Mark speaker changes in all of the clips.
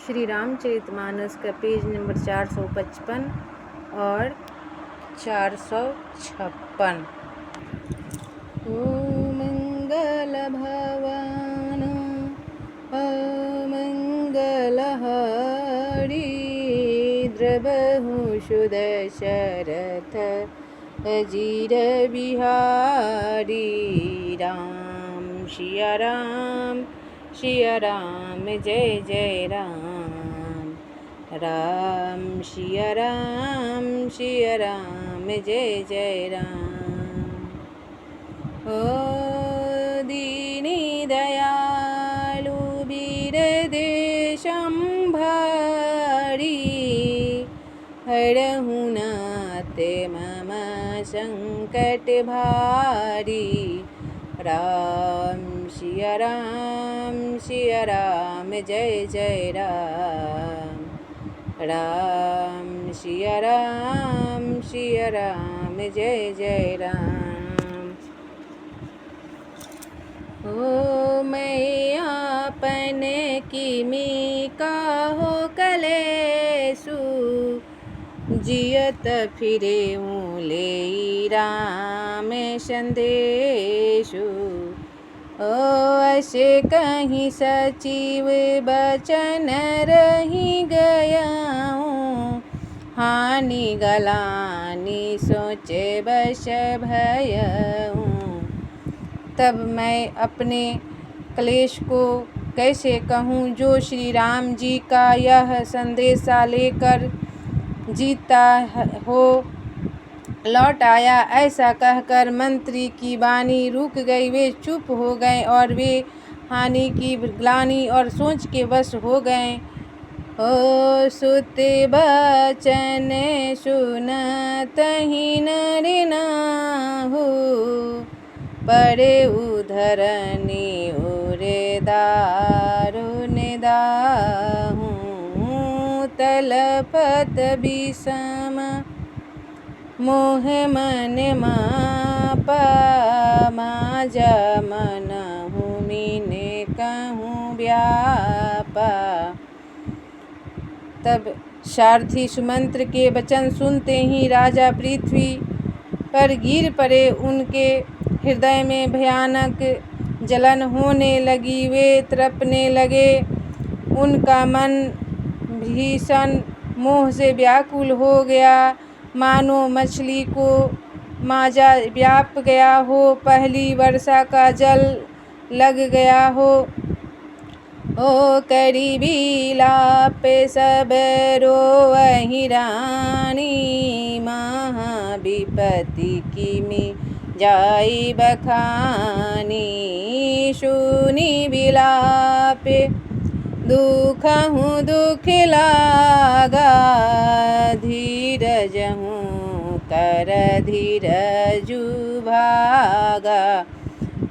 Speaker 1: श्री रामचरितमानस का page number 455 और 456। ओ मंगल भवन अमंगल हरि द्रवहु सुदशरथ अजीर बिहारी। राम सिया राम जय जय राम। राम सिया राम जय जय राम। ओ दीनी दयालु वीर देशंभारी हरहु नाथ मम संकट भारी। राम सिया राम जय जय राम। राम सिया राम जय जय राम। ओ मैं आपन किमी काहो कलेसु जियत फिरे ले राम संदेशु। ओ ऐसे कहीं सचिव बचन रही गया हूँ हानि गलानी सोचे बश भय हूँ। तब मैं अपने क्लेश को कैसे कहूँ जो श्री राम जी का यह संदेशा लेकर जीता हो लौट आया। ऐसा कहकर मंत्री की वाणी रुक गई। वे चुप हो गए और वे हानि की ग्लानि और सोच के वश हो गए। ओ सुत बचन सुनत ही नर नाहु पड़े उधरनी उरे दारुण दाहु। तलपत विषम मोह मन मापा माज मनहु मीने कहूँ व्यापा। तब सारथी सुमंत्र के वचन सुनते ही राजा पृथ्वी पर गिर पड़े। उनके हृदय में भयानक जलन होने लगी। वे तड़पने लगे। उनका मन भीषण मोह से व्याकुल हो गया मानो मछली को माजा व्याप गया हो पहली वर्षा का जल लग गया हो। ओ करी विलाप सब रोवहि रानी महाविपत्ति किमि जाई बखानी। सुनी विलाप दुखहु दुख लागा धीरज हूँ कर धीरजु भागा।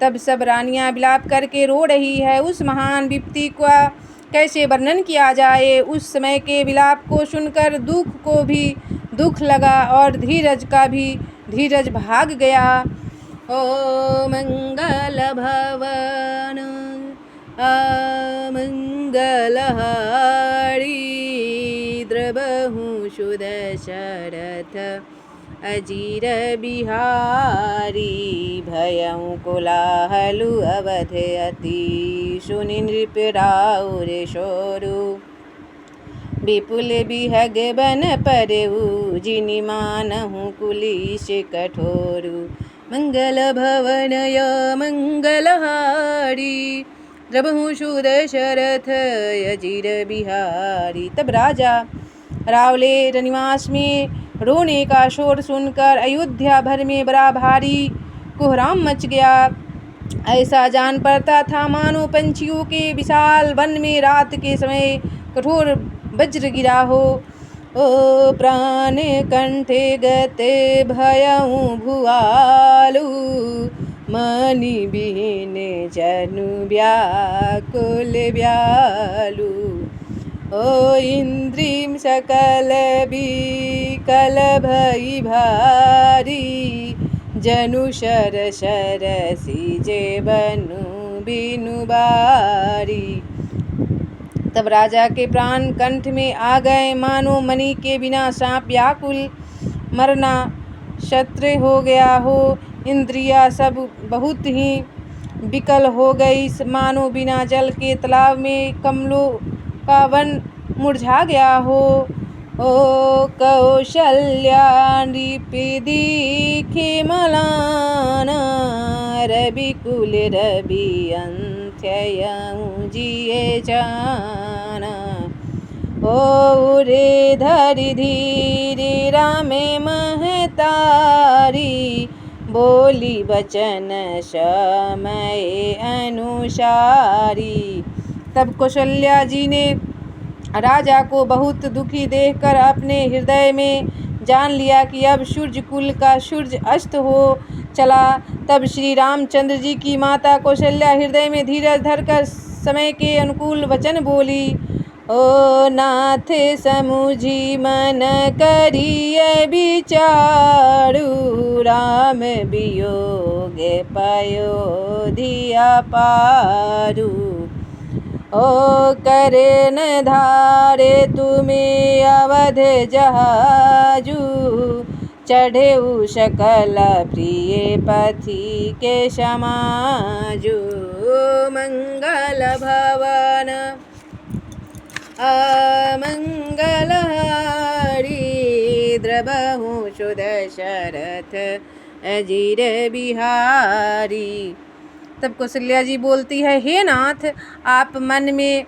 Speaker 1: तब सब रानियां विलाप करके रो रही है। उस महान विपत्ति का कैसे वर्णन किया जाए। उस समय के विलाप को सुनकर दुख को भी दुख लगा और धीरज का भी धीरज भाग गया। ओ मंगल भवन अमंगल हरि द्रवहु सुदशरथ अजीर बिहारी। भयउ कोलाहलु अवध अति सुनि नृप राउर शोरु। विपुल बिहग बन परेउ जिनि मानहु कुलिश कठोरु। मंगल भवन मंगल हारी द्रवहु सुदशरथ अजीर बिहारी। तब राजा रावले निवास में रोने का शोर सुनकर अयोध्या भर में बड़ा भारी कोहराम मच गया। ऐसा जान पड़ता था मानो पंछियों के विशाल वन में रात के समय कठोर वज्र गिरा हो। ओ प्राण कंठे गते भयउ भुआलु मनि बिहीन जनु व्याकुल व्यालु। ओ इंद्रिम सकल विकल भई भारी जनु शर सिजे बनु बिनु बारी। तब राजा के प्राण कंठ में आ गए, मानो मणि के बिना सांप व्याकुल मरना शत्रु हो गया हो। इंद्रियां सब बहुत ही विकल हो गई, मानो बिना जल के तालाब में कमलों का वन मुरझा गया हो। ओ कौशल्या नृपे दीखे मलान, रविकुल रवि अंत्ययं जिये जाना। ओ रे धरि धीरे रामे महतारी, बोली बचन समय अनुसारी। तब कौशल्या जी ने राजा को बहुत दुखी देखकर अपने हृदय में जान लिया कि अब सूर्य कुल का सूर्य अस्त हो चला। तब श्री रामचंद्र जी की माता कौशल्या हृदय में धीरज धरकर समय के अनुकूल वचन बोली। ओ नाथ समुझी मन करिए विचारु, राम वियोग पयोधिया पारु। ओ करे न धारे तुम्हें अवध जहाजू, चढ़े सकल प्रिय पथि के समाजू। मंगल भवन अमंगल हारी, द्रवहु सुदशरथ अजीर बिहारी। तब कौशल्या जी बोलती है, हे नाथ, आप मन में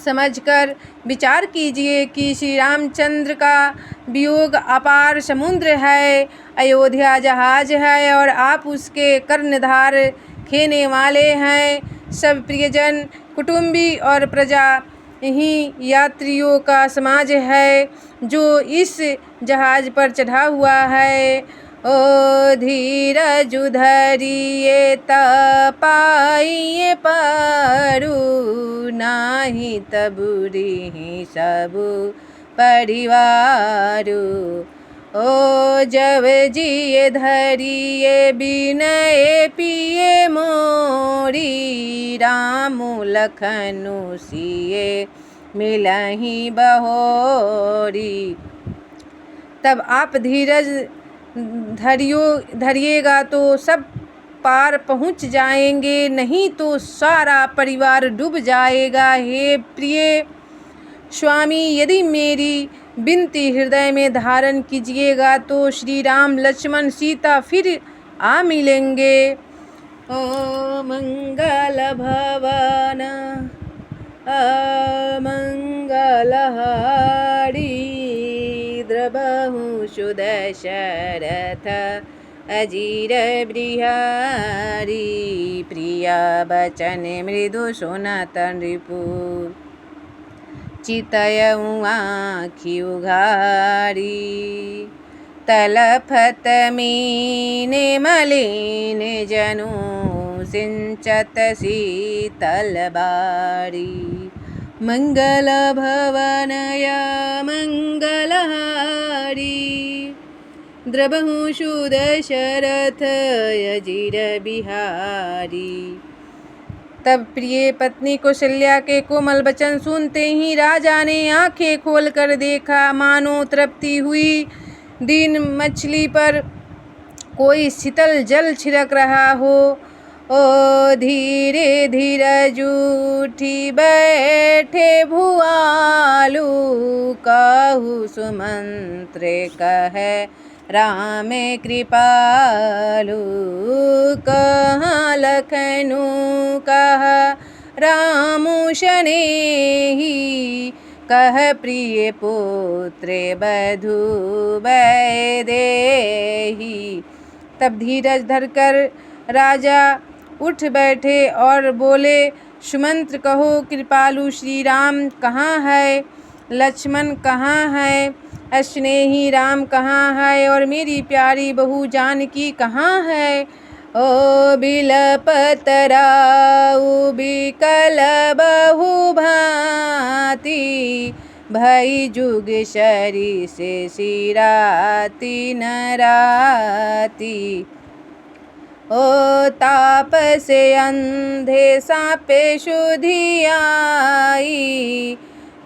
Speaker 1: समझकर विचार कीजिए कि श्री रामचंद्र का वियोग अपार समुद्र है, अयोध्या जहाज है और आप उसके कर्णधार खेने वाले हैं। सब प्रियजन, कुटुंबी और प्रजा ही यात्रियों का समाज है जो इस जहाज पर चढ़ा हुआ है। ओ धीरज धरिए पाइए पारू, नाही तबुरी सब परिवारू। ओ जब जिए धरिए बिनय पिए मोरी, रामु लखनु सिए मिलहि बहोरी। तब आप धीरज धरिएगा तो सब पार पहुँच जाएंगे, नहीं तो सारा परिवार डूब जाएगा। हे प्रिय स्वामी, यदि मेरी विनती हृदय में धारण कीजिएगा तो श्री राम लक्ष्मण सीता फिर आ मिलेंगे। ओ मंगल भवन अमंगल हारी, द्रवहु सुदशरथ अजीर बिहारी। प्रिया बचन मृदु सुनत नृपु, चितयउ आँखि उघारी। तलफत मीने मलिन जनु, सिंचत शीतल बारी। मंगल भवन मंगल हारी, द्रवहु सुदशरथ अजीर बिहारी। तब प्रिय पत्नी कौशल्या के कोमल वचन सुनते ही राजा ने आंखें खोलकर देखा, मानो तृप्ति हुई दीन मछली पर कोई शीतल जल छिड़क रहा हो। ओ धीरे धीरज उठी बैठे भुआलू, कहु सुमंत्र कहे राम कृपालु। कहाँ लखनु कहा रामु शनेही, कह प्रिय पुत्र बधु वैदेही। तब धीरज धरकर राजा उठ बैठे और बोले, सुमंत्र कहो, कृपालु श्री राम कहाँ है, लक्ष्मण कहाँ है, स्नेही राम कहाँ है और मेरी प्यारी बहू जानकी कहाँ है। ओ बिलपत राउ बिकल बहु भांति, भई जुग शरी से सिराती न राती। ओ ताप से अंधे सापे शुद्धि आई,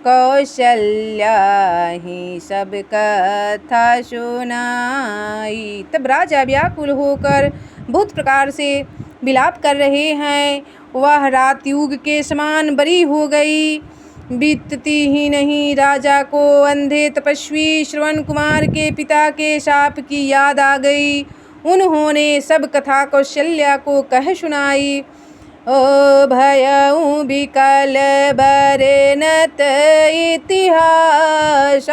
Speaker 1: कौशल्या ही सब कथा सुनाई। तब राजा व्याकुल होकर बहुत प्रकार से विलाप कर रहे हैं। वह रात युग के समान बड़ी हो गई। बीतती ही नहीं राजा को अंधे तपस्वी श्रवण कुमार के पिता के शाप की याद आ गई। उन्होंने सब कथा कौशल्या को कह सुनाई। ओ भयउ विकल बरनत इतिहास,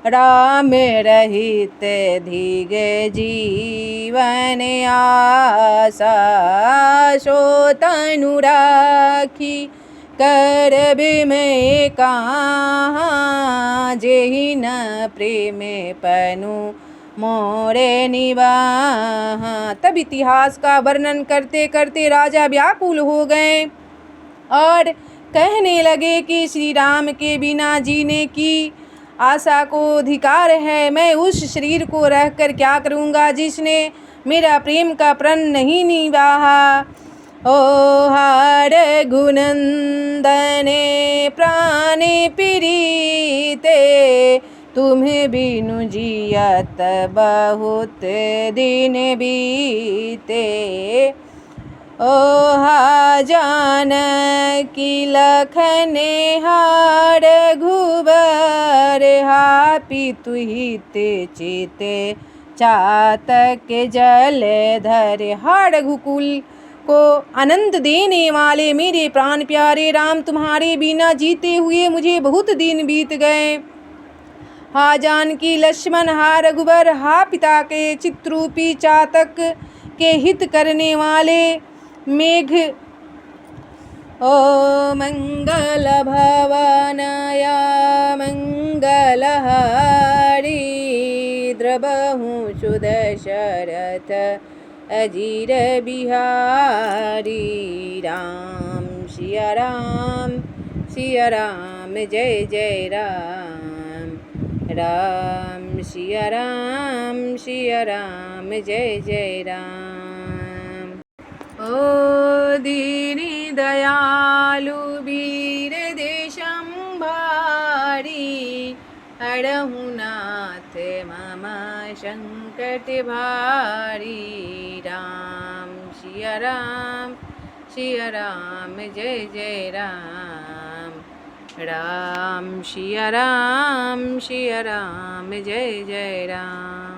Speaker 1: राम रहित धीग जीवन आशा। सो तनु राखी करब में कहाँ, जेहि न प्रेम पनु मोरे निवाहा। तब इतिहास का वर्णन करते करते राजा व्याकुल हो गए और कहने लगे कि श्री राम के बिना जीने की आशा को अधिकार है। मैं उस शरीर को रहकर क्या करूँगा जिसने मेरा प्रेम का प्रण नहीं निभाया। ओ हार गुनंदने प्राणे प्रीते, तुम्हें बिनु जियत बहुत दिन बीते। ओ हा जानकी लखने हार घुबर, हा पितु हित चिते चातक जल धर। हा रघुकुल को आनंद देने वाले मेरे प्राण प्यारे राम, तुम्हारे बिना जीते हुए मुझे बहुत दिन बीत गए। हा जानकी लक्ष्मण, हा रघुबर, हा पिता के चित्रूपी चातक के हित करने वाले मेघ। ओ मंगल भवनय मंगलहारी, द्रवहु सुदशरथ अजीर बिहारी। राम सिया राम, सिया राम जय जय राम। राम सिया राम, सिया राम जय जय राम। ओ दीनी दयालु वीर देशम भारी, हरहु नाथ मम संकट भारी। राम सिया राम, सिया राम जय जय राम। राम सिया राम, सिया राम जय जय राम।